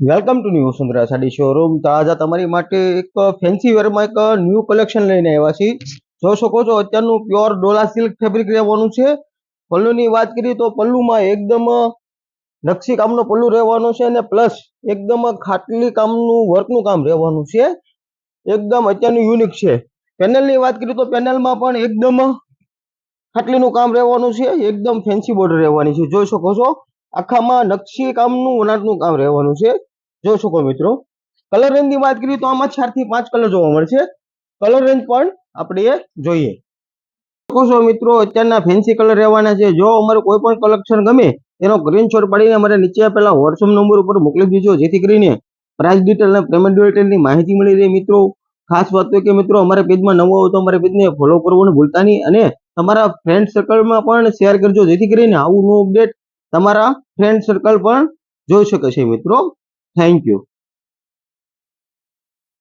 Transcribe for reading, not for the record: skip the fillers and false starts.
Welcome to new Vasundhara sari showroom. તાજા તમારી માટે એક ફેન્સી વેરમાં એક ન્યૂ કલેક્શન લઈને આવ્યા છીએ. જોઈ શકો છો અત્યારનું પ્યોર ડોલા સિલ્ક ફેબ્રિક રહેવાનું છે. પલ્લુની વાત કરીએ તો પલ્લુમાં એકદમ નકશી કામનો પલ્લુ રહેવાનું છે અને પ્લસ એકદમ ખાટલી કામનું વર્કનું કામ રહેવાનું છે. એકદમ અત્યારનું યુનિક છે. પેનલની વાત કરીએ તો પેનલમાં પણ એકદમ ખાટલીનું કામ રહેવાનું છે. એકદમ ફેન્સી બોર્ડર રહેવાની છે. જોઈ શકો છો આખામાં નકશી કામનું વણાટનું કામ રહેવાનું છે. જોઈ શકો મિત્રો. કલર રેન્જની વાત કરીએ તો આમાં 4 થી 5 કલર જોવા મળશે. કલર રેન્જ પણ આપણે જોઈએ શકો છો મિત્રો. અત્યારના ફેન્સી કલર રહેવાના છે. જો અમારે કોઈ પણ કલેક્શન ગમે એનો સ્ક્રીનશોટ પાડીને અમારે નીચે આપેલા વોટ્સએપ નંબર ઉપર મોકલી દીજો, જેથી કરીને પ્રાઇસ ડિટેલ અને પેમેન્ટ ડિટેલની માહિતી મળી રહે. મિત્રો ખાસ વાત તો કે મિત્રો અમારા પેજમાં નવો હોય તો અમારા પેજને ફોલો કરવાનું ભૂલતા નહીં અને તમારા ફ્રેન્ડ સર્કલમાં પણ શેર કરજો, જેથી કરીને આવું નો અપડેટ તમારા ફ્રેન્ડ સર્કલ પણ જોઈ શકે છે મિત્રો. Thank you.